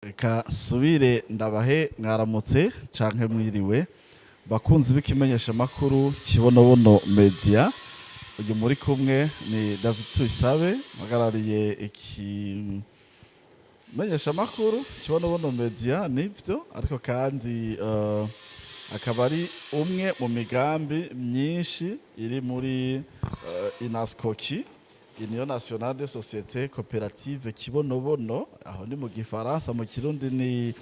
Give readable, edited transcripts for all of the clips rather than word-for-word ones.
Reka subire ndabahe mwaramutse canke mwiriwe bakunzi b'ikimenyesha makuru kibonobono media. Uyu muri kumwe ni David Tuyisabe magarariye ikimenyesha makuru kibonobono media, nivyo ariko kandi akaba ari umwe mu migambi myinshi iri muri UNASCOKI, Union nationale des sociétés coopératives kibonobono, aho ni mu gifaransa, mu kirundi ni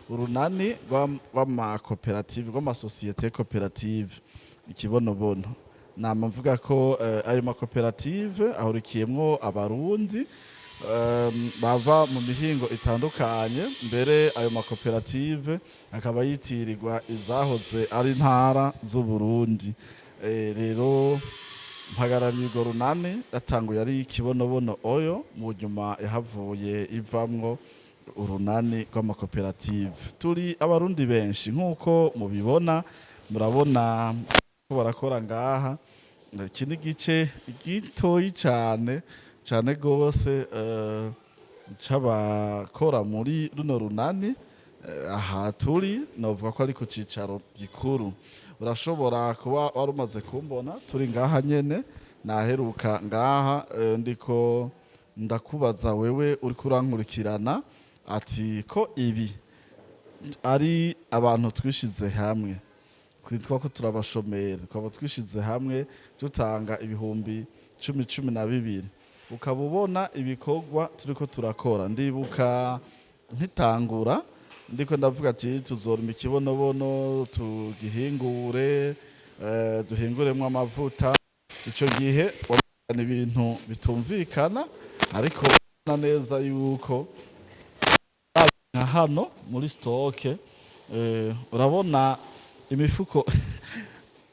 urunani rw'amakoperative rw'amasosiyete koperative ikibonobono. Nama mvuga ko ayo makoperative ahurikiyemwo abarundi bava mu mihingo itandukanye, mbere ayo makoperative akaba yitirirwa izahoze ari intara z'Uburundi. Rero mpagarariye urwo runani yatanguye ari ikibonobono oyo, mu nyuma yahavuye ivamwo urunani rw'amakoperative. Turi abarundi benshi nk'uko mubibona, murabona ko barakora ngaha. Iki ni igice gitoyi cane gose c'abakora muri runo runani. Aha turi novuga ko ari ku cicaro gikuru. Urashobora kuba wari umaze kumbona turi ngaha nyene, naheruka ngaha ndiko ndakubaza wewe uriko urankurikirana ati ko ibi ari abantu twishize hamwe, twitwa ko turabashomera, twaba twishize hamwe dutanga ibihumbi 10 ukaba ubona ibikorwa turiko turakora. Ndibuka nkitangura ndiko ndavuga ati tuzorima ikibonobono tugihingure, duhinguremwo amavuta. Ico gihe wabona ibintu bitumvikana, ariko na neza yuko nka hano muri stoke urabona imifuko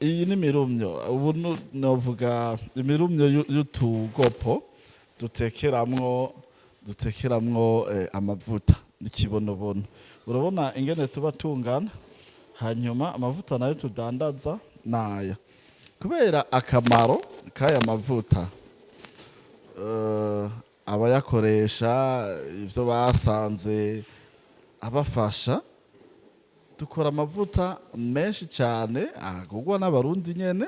iyi ni mirumyo. Ubu novuga imirumyo y'utugopo dutekeramwo amavuta n'ikibonobono. Urabona ingene tuba tungana, hanyuma amavuta nayo tudandaza naya. Kubera akamaro k'aya mavuta, abayakoresha ivyo basanze abafasha, dukora amavuta menshi cane agurwa n'abarundi nyene,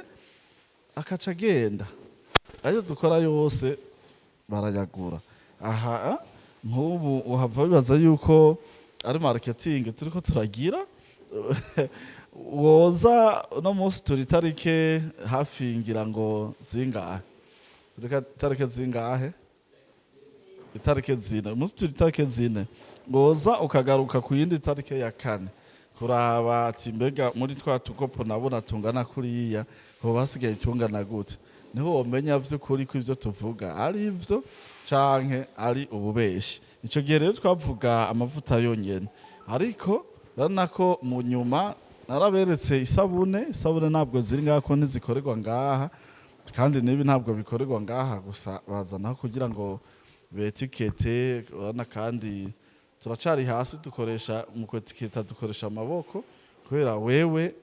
akaca agenda. Ayo dukora yose barayagura. Aha nk'ubu uhava bibaza yuko ari marketing turiko turagira. Woza no munsi turi tarike hafi ngira ngo zingahe? Tureka tarike zingahe? Itarike zine. Munsi turi tarike zine. Woza ukagaruka ku yindi tarike ya 4 kuraba ati mbega muri twa tugopo nabona tungana kuriya ho basigaye tungana gute. Niho womenya vy'ukuri ko ivyo tuvuga ari ivyo canke ari ububeshi. Ico gihe rero twavuga amavuta yonyene, ariko urabona ko mu nyuma naraberetse isabune ntabwo ziri ngaha ko ntizikorerwa ngaha, kandi nibi ntabwo bikorerwa ngaha gusa, bazanaho kugira ngo betikete. Urabona kandi turacari hasi, dukoresha mu kwetiketa dukoresha amaboko, kubera wewe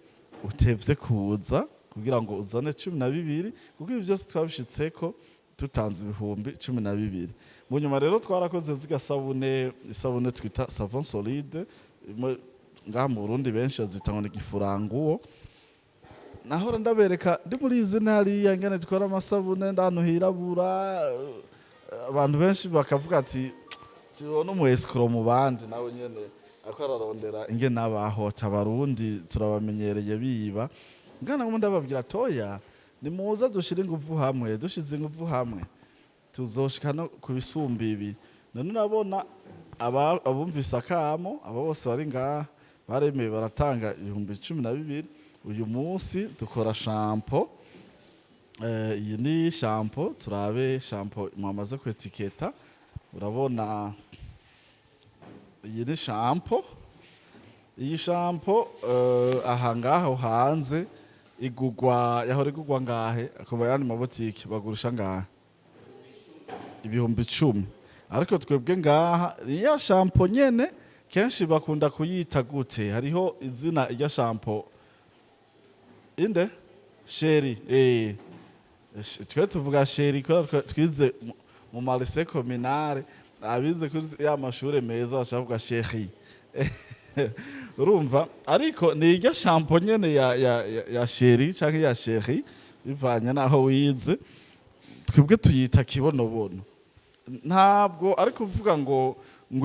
utevye kuza kugira ngo uzane 12, kuko ibi vyose twabishitseko tutanze ibihumbi 12. Mu nyuma rero twarakoze zigasabune, isabune twita savon solide, ngaha mu Burundi benshi bazita ngo ni gifuranguwo. Nahora ndabereka ndi muri izi ntari ngene dukora amasabune ndantu hirabura. Abantu benshi bakavuga ati tibona umu escro mu bandi, nawe nyene akararondera ingene abahota abarundi turabamenyereye biba. Ngana ngo ndababwira toya, nimuza dushire inguvu hamwe, dushize inguvu hamwe tuzoshika no kubisumba ibi. None nabona abumvise akamo, abo bose bari ngaha baremeye baratanga ibihumbi 12. Uyu munsi dukora shampoo. Iyi ni shampoo, turabe shampoo mwamaze kwetiketa. Urabona iyi ni shampoo. Iyi shampoo aha ngaho hanze igugwa, yahora igugwa ngahe? Akaba yani mabotike bagurisha ngahe? Ibihumbi 10. Ariko twebwe ngaha ya shampoo nyene kenshi bakunda kuyita gute? Hariho izina rya shampoo inde sheri. Twe tuvuga sheri ko twize mu marise communale. abize kuri ya mashure meza bashavuga chérie urumva ariko ni irya shampo nyene ya chérie canke ya chérie bivanye naho wize twebwe tuyita kibonobono ntabwo ariko uvuga ngo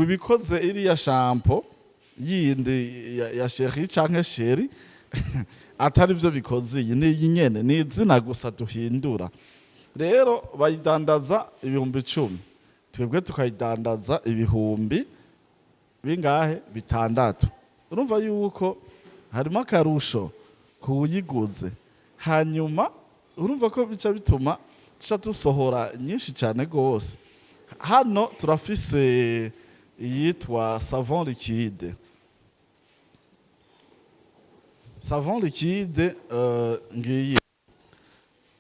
ibikoze iriya shampo yindi ya chérie canke chérie atari byo bikoze iyi ni nyene ni izina gusa duhindura rero bayidandaza ibihumbi 10 twebwe tukayidandaza ibihumbi bingahe 6 urumva yuko harimo akarusho kuyiguze hanyuma urumva ko bica bituma tuca dusohora nyinshi cyane gose hano turafise iyitwa savon liquide savon liquide ngiyi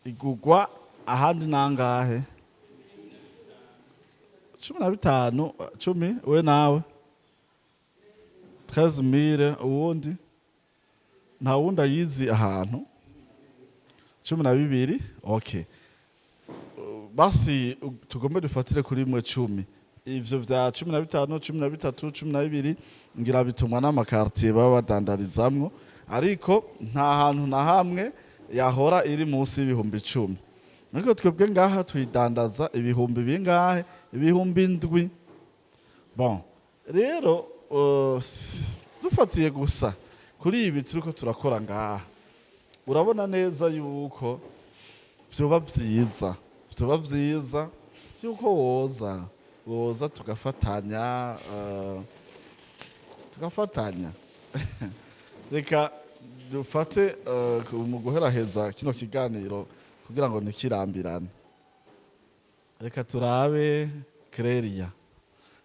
igugwa ahandi nangahe 15 10 we nawe 13000 uwundi nta wundi ayizi ahantu 12 okay basi tugombe dufatire kuri imwe 10 ivyo vya 15 13 12 ngira bitumwa n'amakartier baba badandarizamwo ariko nta hantu na hamwe yahora iri munsi y'ibihumbi 10 niko twebwe ngaha tuyidandaza ibihumbi bingahe ibihumbi 7 bon rero dufatiye gusa kuri ibi turiko turakora ngaha urabona neza yuko vyoba vyiza yuko woza tugafatanya reka dufate mu guheraheza kino kiganiro kugira ngo nikirambirane reka turabe Clelia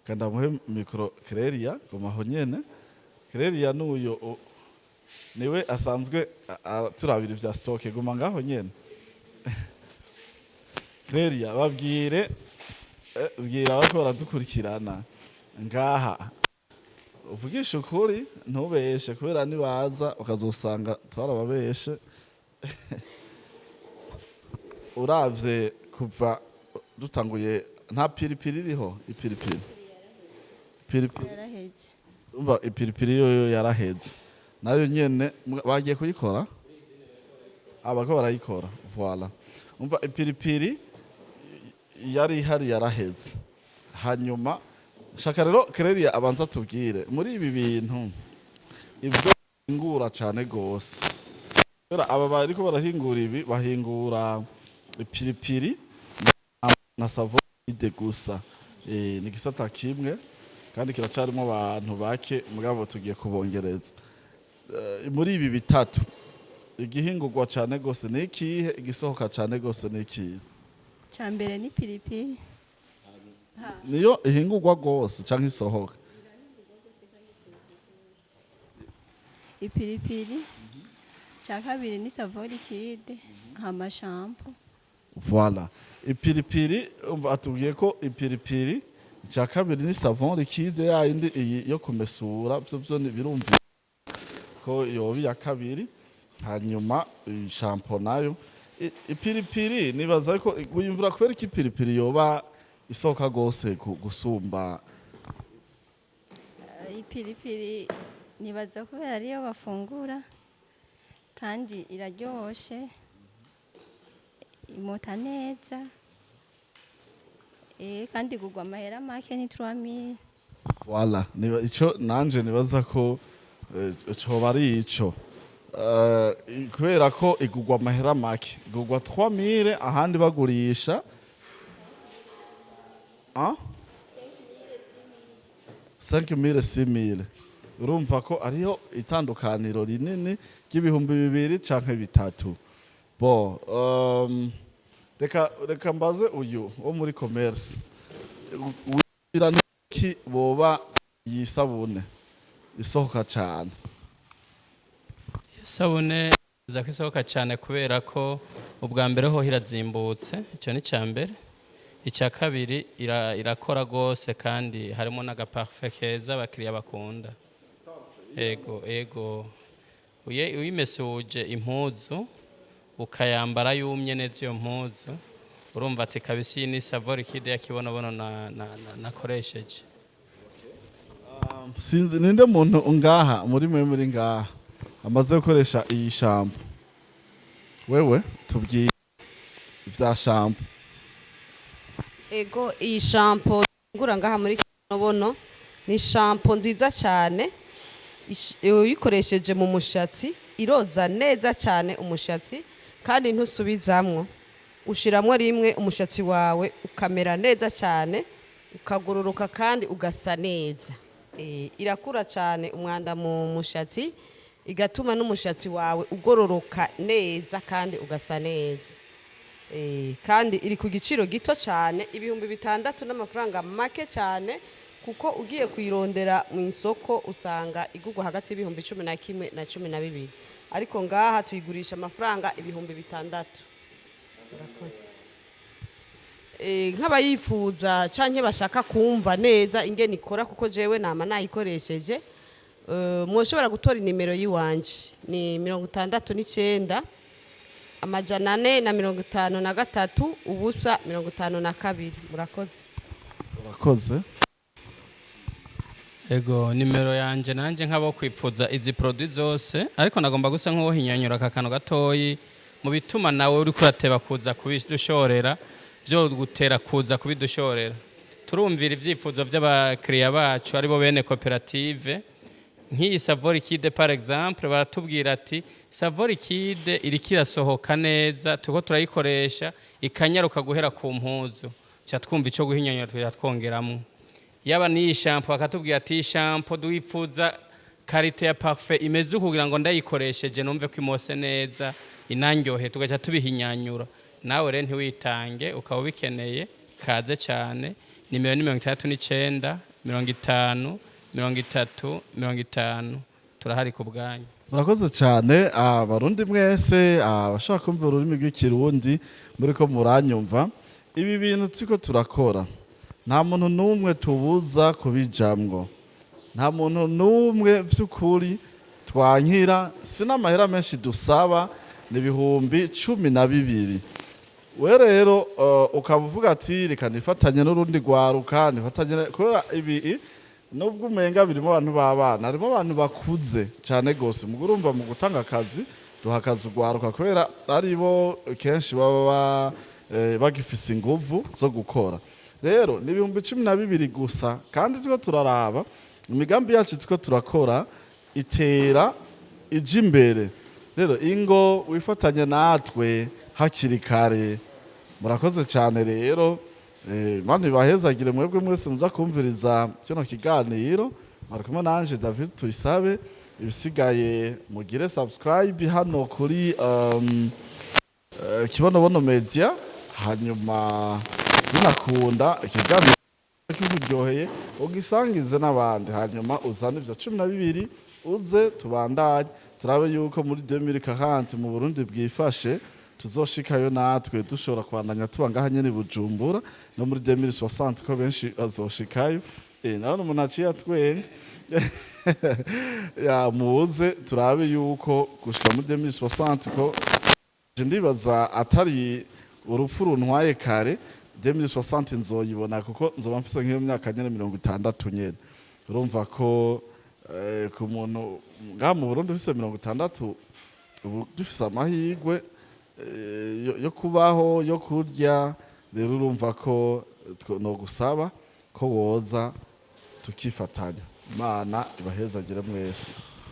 kandi amuhe mikro Clelia gomaho nyene Clelia nuyo niwe asanzwe turabira vya stock guma ngaho nyene Clelia babwire bwira bako baradukurikirana ngaha uvugisha ukuri ntubeshe kubera nibaza ukazosanga twarababeshe uravye kuva dutanguye nta piripiri iriho ipiripiri yaraheze umva ipiripiri yo yaraheze nayo nyene bagiye kuyikora abako barayikora voilà umva ipiripiri yari hari yaraheze hanyuma shaka rero Clelia abanza tubwire muri ibi bintu ivyo ingura cane gose era aba bariko barahingura ibi bahingura ipiripiri na savon de gusa ni gisata kimwe kandi kiracarimo abantu bake mugabo tugiye kubongereza muri ibi bitatu igihingurwa cane gose nikihe igisohoka cane gose nikihe cyambere ni piripiri niyo ihingurwa gose canke isohoka ipiripiri cya kabiri ni savon liquide hama shampoo voilà ipiripiri umva atubwiye ko ipiripiri cya kabiri ni savon liquide yindi yo kumesura byo birumva ko yobi ya kabiri hanyuma shampoo nayo ipiripiri nibaza ko uyumvira kubera ko ipiripiri yoba isohoka gose gusumba ipiripiri nibaza kubera ariyo bafungura kandi iraryoshe imota neza kandi gugwa amahera make ni 3000 voilà ico nanje nibaza ko coba ari ico kubera ko igugwa amahera make igugwa 3000 ahandi bagurisha 5,000 urumva ko ariyo itandukaniro rinini ry'ibihumbi 2 canke 3 bo reka mbaze uyu wo muri commerce wiraniki boba yisabune isohoka cyane isabune iza kwisohoka cyane kubera ko ubwa mbere ho hirazimbutse icyo ni cyambere icya kabiri irakora gose kandi harimo n'agaparfait keza abakiriya bakunda ego uyimesuje impuzu ukayambara yumye neza iyo mpuzu urumva ati kabisi ni savo liquide ya kibonobono nakoresheje. Sinzi ninde muntu ngaha muri ngaha amaze gukoresha iyi shampoo. Wewe tubwiye ibya shampoo. Ego iyi shampoo ngura ngaha muri kibonobono ni shampoo nziza cyane. Uyikoresheje mu mushatsi iroza neza cyane umushatsi kandi ntusubizamwo. Ushiramwo rimwe umushatsi wawe ukamera neza cyane ukagororoka kandi ugasa neza. Irakura cyane umwanda mu mushatsi igatuma n'umushatsi wawe ugororoka neza kandi ugasa neza. Kandi iri ku giciro gito cyane ibihumbi 6 n'amafaranga make cyane kuko ugiye kuyirondera mu isoko usanga igugwa hagati y'ibihumbi 11 na 12 ariko ngaha tuyigurisha amafaranga ibihumbi 6. Nk'abayifuza canke bashaka kumva neza ingene ikora kuko jewe nama nayikoresheje mwoshobora gutora inimero yiwanje ni 69 amajana 453 ubusa 52. Murakoze. Ego nimero yanje nanje nk'abo kwipfuza izi produit zose ariko nagomba gusa nk'uwo hinyanyura kakano gatoyi mu bituma nawe uri kurateba kuza kubidushorera byo gutera kuza kubidushorera. Turumvira ivyifuzo by'abakiriya bacu aribo bene koperative nk'iyi savo liquide par exemple baratubwira ati savo liquide irikira sohoka neza tuko turayikoresha ikanyaruka guhera ku mpuzu cya twumva ico guhinyanyura twongeramo. Yaba ni shampoo akatubwira ati shampoo duifuza karite ya parfait imeze kugira ngo ndayikoresheje numve ko imose neza inanyohe tugacha tubihinyanyura. Nawe rero ntiwitange ukaba bikeneye kaze cyane nimero ni 69 50 30 50 turahari ku bwanyu. Murakoze cyane abarundi mwese abashaka kumva ururimi rw'ikirundi muri ko muranyumva. Ibi bintu turiko turakora nta muntu numwe tubuza kubijamwo, nta muntu numwe vy'ukuri twankira. Sina amahera menshi dusaba ni ibihumbi 12. We rero ukavuga ati reka nifatanye n'urundi rwaruka nifatanye kubera ibi nubwo umenga birimo abantu babana harimo abantu bakuze cyane gose mugurumva mu gutanga akazi duhakaza urwaruka kubera aribo kenshi baba bagifise inguvu zo gukora. Rero ni ibihumbi 12 gusa kandi tuko turaraba imigambi yacu tuko turakora itera ije imbere. Rero ingo wifatanye natwe hakiri kare. Murakoze cyane rero mani bahezagire mwebwe mwese muza kumviriza kino kiganiro. Marakumwe nanje David Tuyisabe. Ibisigaye mugire subscribe hano kuri kibonobono media hanyuma binakunda ikiganiro cy'uburyoheye ugisangize n'abandi hanyuma uzane ibyo 12 uze tubandanye turabe yuko muri 2040 mu Burundi bwifashe tuzoshikayo natwe dushobora kwandanya tubangaha nyene Bujumbura no muri 2060 ko benshi bazoshikayo. Nabone umuntu aciye atwenge ya muze turabe yuko gushika muri 2060 ko ndibaza atari urupfu runtwaye kare 2060 nzoyibona kuko nzoba mfise nk'iyo myaka nyene 60 nyene. Urumva ko ku muntu ngaha mu Burundi ufise 60 ubu dufise amahirwe yo kubaho yo kurya. Rero urumva ko no gusaba ko woza tukifatanya. Imana ibahezagire mwese.